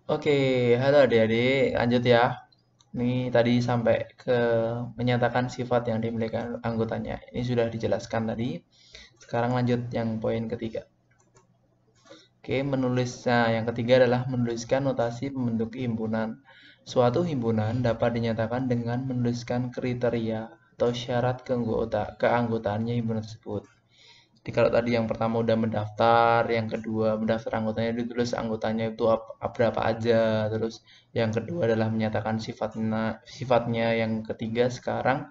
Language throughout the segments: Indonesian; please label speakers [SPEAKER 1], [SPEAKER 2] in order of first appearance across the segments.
[SPEAKER 1] Oke, halo adik-adik, lanjut ya. Ini tadi sampai ke menyatakan sifat yang dimiliki anggotanya. Ini sudah dijelaskan tadi. Sekarang lanjut yang poin ketiga. Oke, menulisnya. Yang ketiga adalah menuliskan notasi pembentuk himpunan. Suatu himpunan dapat dinyatakan dengan menuliskan kriteria atau syarat keanggotaannya himpunan tersebut. Jadi kalau tadi yang pertama udah mendaftar, yang kedua mendaftar anggotanya ditulis anggotanya itu berapa aja, terus yang kedua adalah menyatakan sifatnya, yang ketiga sekarang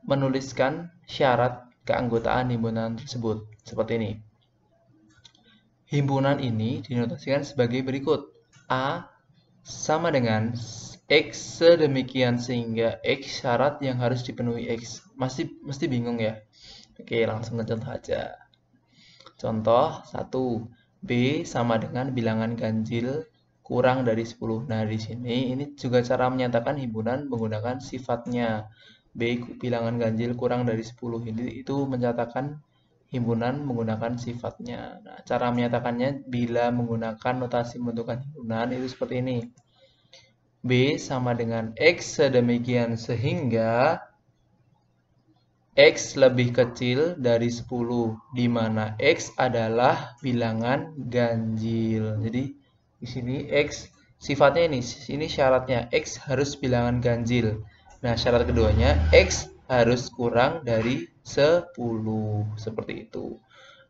[SPEAKER 1] menuliskan syarat keanggotaan himpunan tersebut. Seperti ini. Himpunan ini dinotasikan sebagai berikut. A sama dengan X sedemikian sehingga X syarat yang harus dipenuhi X. Mesti bingung ya? Oke, langsung ke contoh aja. Contoh 1. B sama dengan bilangan ganjil kurang dari 10. Nah, di sini ini juga cara menyatakan himpunan menggunakan sifatnya. B bilangan ganjil kurang dari 10. Ini itu menyatakan himpunan menggunakan sifatnya. Nah, cara menyatakannya bila menggunakan notasi pembentukan himpunan itu seperti ini. B sama dengan X sedemikian sehingga X lebih kecil dari 10, di mana X adalah bilangan ganjil. Jadi, di sini X sifatnya ini syaratnya X harus bilangan ganjil. Nah, syarat keduanya X harus kurang dari 10. Seperti itu.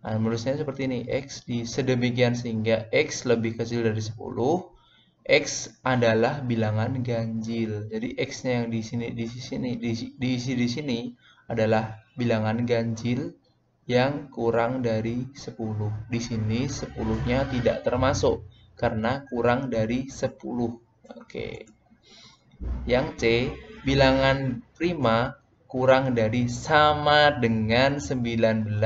[SPEAKER 1] Nah, menulisnya seperti ini. X di sedemikian sehingga X lebih kecil dari 10. X adalah bilangan ganjil. Jadi X-nya yang diisi di sini adalah bilangan ganjil yang kurang dari 10. Di sini 10-nya tidak termasuk karena kurang dari 10. Oke. Yang C, bilangan prima kurang dari sama dengan 19.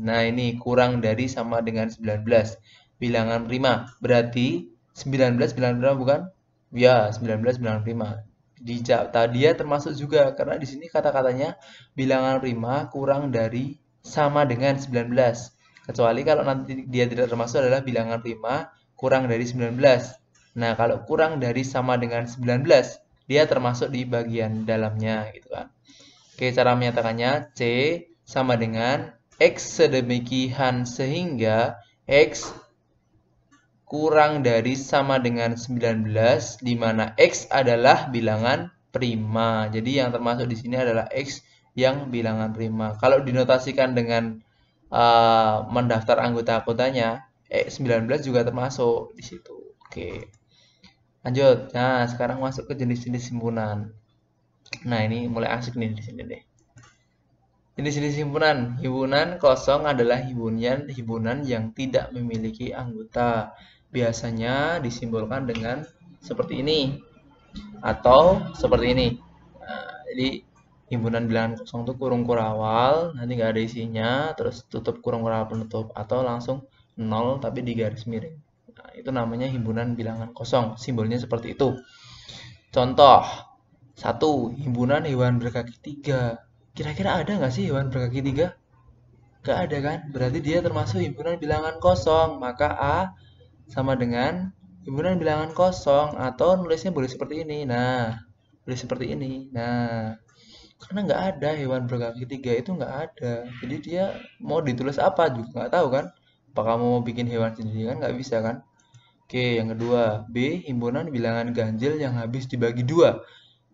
[SPEAKER 1] Nah, ini kurang dari sama dengan 19. Bilangan prima berarti 19 bilangan prima bukan? Ya, 19 bilangan prima. Dia termasuk juga karena di sini kata-katanya bilangan prima kurang dari sama dengan 19. Kecuali kalau nanti dia tidak termasuk adalah bilangan prima kurang dari 19. Nah, kalau kurang dari sama dengan 19, dia termasuk di bagian dalamnya gitu kan. Oke, cara menyatakannya C sama dengan X sedemikian sehingga X kurang dari sama dengan 19, di mana X adalah bilangan prima. Jadi yang termasuk di sini adalah X yang bilangan prima. Kalau dinotasikan dengan mendaftar anggota-anggotanya, 19 juga termasuk di situ. Oke. Lanjut. Nah, sekarang masuk ke jenis-jenis himpunan. Nah, ini mulai asik nih di sini deh. Jenis-jenis himpunan. Himpunan kosong adalah himpunan yang tidak memiliki anggota. Biasanya disimbolkan dengan seperti ini atau seperti ini. Nah, jadi himpunan bilangan kosong itu kurung kurawal, nanti nggak ada isinya, terus tutup kurung kurawal penutup, atau langsung nol tapi di garis miring. Nah, itu namanya himpunan bilangan kosong. Simbolnya seperti itu. Contoh, 1. Himpunan hewan berkaki 3. Kira-kira ada nggak sih hewan berkaki 3? Nggak ada kan? Berarti dia termasuk himpunan bilangan kosong. Maka A sama dengan himpunan bilangan kosong. Atau nulisnya boleh seperti ini. Nah, boleh seperti ini. Nah, karena nggak ada hewan berkaki 3 itu nggak ada. Jadi dia mau ditulis apa juga nggak tahu kan? Apa kamu mau bikin hewan sendiri kan? Nggak bisa kan? Oke, yang kedua. B. Himpunan bilangan ganjil yang habis dibagi 2.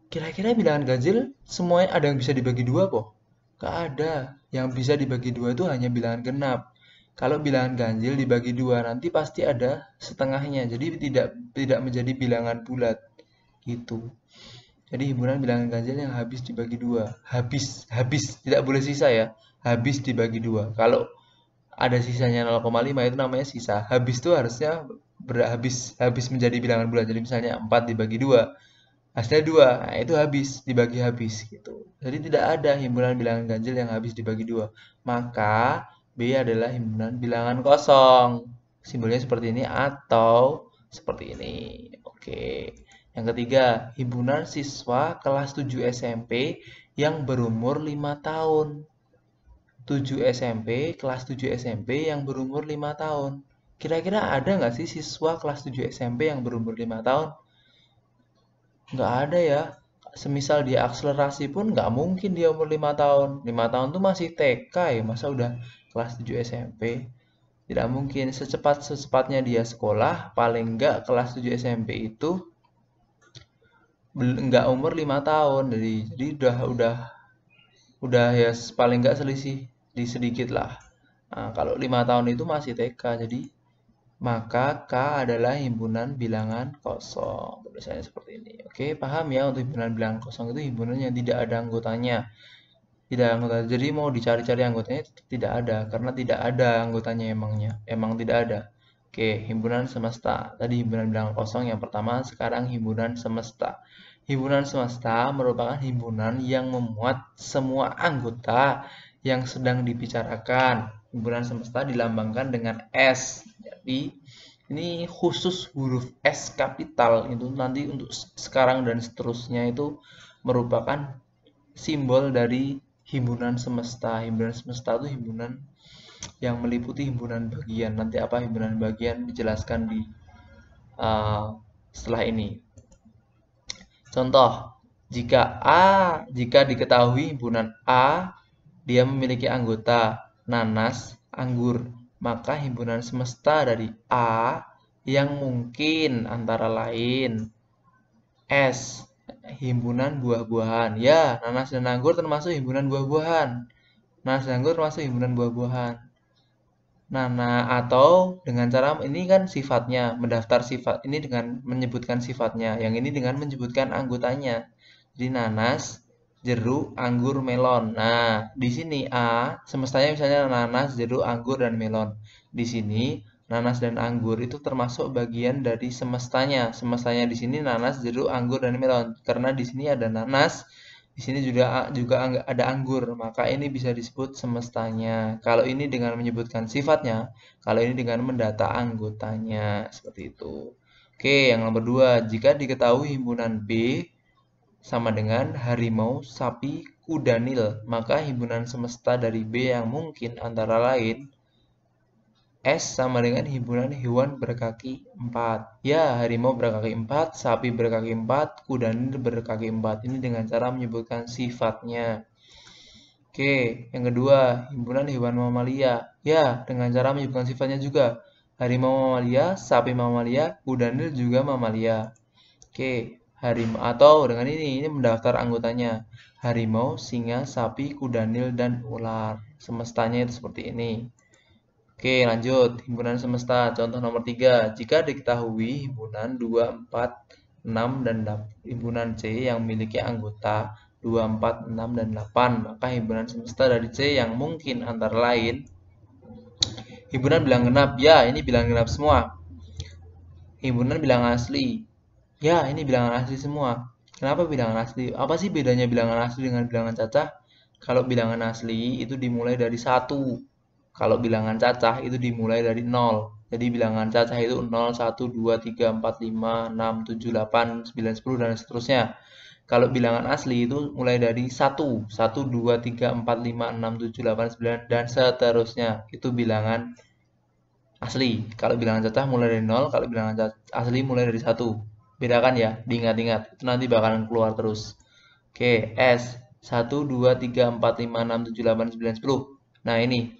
[SPEAKER 1] Kira-kira bilangan ganjil semuanya ada yang bisa dibagi 2 kok? Gak ada. Yang bisa dibagi 2 itu hanya bilangan genap. Kalau bilangan ganjil dibagi 2 nanti pasti ada setengahnya. Jadi tidak menjadi bilangan bulat. Gitu. Jadi himpunan bilangan ganjil yang habis dibagi 2. Habis. Tidak boleh sisa ya. Habis dibagi 2. Kalau ada sisanya 0,5 itu namanya sisa. Habis itu harusnya habis menjadi bilangan bulat. Jadi misalnya 4 dibagi 2. Hasilnya 2, nah itu habis, dibagi habis gitu. Jadi tidak ada himpunan bilangan ganjil yang habis dibagi 2. Maka B adalah himpunan bilangan kosong. Simbolnya seperti ini atau seperti ini. Oke. Yang ketiga, himpunan siswa kelas 7 SMP yang berumur 5 tahun. 7 SMP, kelas 7 SMP yang berumur 5 tahun. Kira-kira ada nggak sih siswa kelas 7 SMP yang berumur 5 tahun? Nggak ada ya. Semisal dia akselerasi pun nggak mungkin dia umur 5 tahun. 5 tahun tuh masih TK ya, masa udah kelas 7 SMP? Tidak mungkin. Secepat-cepatnya dia sekolah, paling nggak kelas 7 SMP itu nggak umur 5 tahun. Jadi udah ya paling nggak selisih di sedikit lah. Nah, kalau 5 tahun itu masih TK, jadi maka K adalah himpunan bilangan kosong. Tulisannya seperti ini. Oke, paham ya, untuk himpunan bilangan kosong itu himpunan yang tidak ada anggotanya. Tidak ada anggota. Jadi mau dicari-cari anggotanya tidak ada karena tidak ada anggotanya emangnya. Emang tidak ada. Oke, himpunan semesta. Tadi himpunan bilangan kosong yang pertama, sekarang himpunan semesta. Himpunan semesta merupakan himpunan yang memuat semua anggota yang sedang dibicarakan. Himpunan semesta dilambangkan dengan S. Jadi ini khusus huruf S kapital itu nanti untuk sekarang dan seterusnya itu merupakan simbol dari himpunan semesta. Himpunan semesta itu himpunan yang meliputi himpunan bagian. Nanti apa himpunan bagian dijelaskan di setelah ini. Contoh, jika diketahui himpunan A dia memiliki anggota nanas, anggur, maka himpunan semesta dari A yang mungkin antara lain S, himpunan buah-buahan. Ya, nanas dan anggur termasuk himpunan buah-buahan. Nanas dan anggur termasuk himpunan buah-buahan. Atau dengan cara ini kan sifatnya, mendaftar sifat ini dengan menyebutkan sifatnya, yang ini dengan menyebutkan anggotanya. Jadi nanas, jeruk, anggur, melon. Nah, di sini A semestanya misalnya nanas, jeruk, anggur, dan melon. Di sini nanas dan anggur itu termasuk bagian dari semestanya. Semestanya di sini nanas, jeruk, anggur, dan melon. Karena di sini ada nanas, di sini juga ada anggur, maka ini bisa disebut semestanya. Kalau ini dengan menyebutkan sifatnya, kalau ini dengan mendata anggotanya, seperti itu. Oke, yang nomor 2, jika diketahui himpunan B sama dengan harimau, sapi, kuda nil, maka himpunan semesta dari B yang mungkin antara lain S sama dengan himpunan hewan berkaki 4. Ya, harimau berkaki 4, sapi berkaki 4, kuda nil berkaki 4. Ini dengan cara menyebutkan sifatnya. Oke, yang kedua, himpunan hewan mamalia. Ya, dengan cara menyebutkan sifatnya juga. Harimau mamalia, sapi mamalia, kuda nil juga mamalia. Oke, harimau atau dengan ini mendaftar anggotanya. Harimau, singa, sapi, kuda nil, dan ular. Semestanya itu seperti ini. Oke, lanjut. Himpunan semesta. Contoh nomor 3. Jika diketahui himpunan 2, 4, 6, dan 8, himpunan C yang memiliki anggota 2, 4, 6, dan 8, maka himpunan semesta dari C yang mungkin antara lain himpunan bilang genap. Ya, ini bilang genap semua. Himpunan bilangan asli. Ya, ini bilangan asli semua. Kenapa bilangan asli? Apa sih bedanya bilangan asli dengan bilangan cacah? Kalau bilangan asli itu dimulai dari 1. Kalau bilangan cacah itu dimulai dari 0. Jadi bilangan cacah itu 0, 1, 2, 3, 4, 5, 6, 7, 8, 9, 10, dan seterusnya. Kalau bilangan asli itu mulai dari 1, 1, 2, 3, 4, 5, 6, 7, 8, 9, dan seterusnya. Itu bilangan asli. Kalau bilangan cacah mulai dari 0, kalau bilangan asli mulai dari 1. Bedakan ya, diingat-ingat. Itu nanti bakalan keluar terus. Oke, S. 1, 2, 3, 4, 5, 6, 7, 8, 9, 10. Nah, ini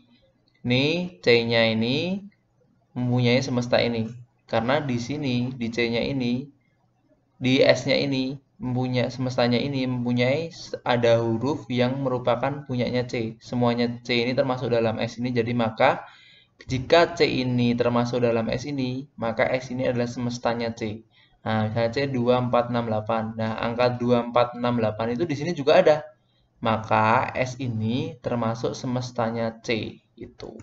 [SPEAKER 1] C-nya ini mempunyai semesta ini. Karena di sini, di C-nya ini, di S-nya ini, mempunyai semestanya ini mempunyai ada huruf yang merupakan punyanya C. Semuanya C ini termasuk dalam S ini, jadi maka jika C ini termasuk dalam S ini, maka S ini adalah semestanya C. Nah, misalnya C 2, 4, 6, 8. Nah, angka 2, 4, 6, 8 itu di sini juga ada. Maka S ini termasuk semestanya C. Itu.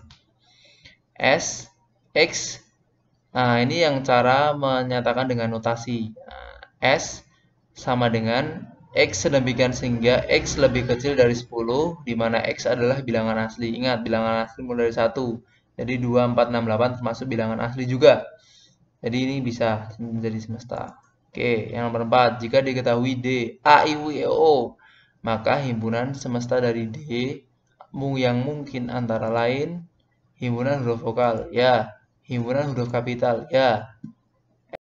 [SPEAKER 1] S, X. Nah, ini yang cara menyatakan dengan notasi. Nah, S sama dengan X sedemikian sehingga X lebih kecil dari 10, di mana X adalah bilangan asli. Ingat, bilangan asli mulai dari 1. Jadi 2, 4, 6, 8 termasuk bilangan asli juga. Jadi ini bisa menjadi semesta. Oke, yang nomor 4. Jika diketahui D, A, I, U, E, O, maka himpunan semesta dari D yang mungkin antara lain himpunan huruf vokal. Ya, himpunan huruf kapital. Ya,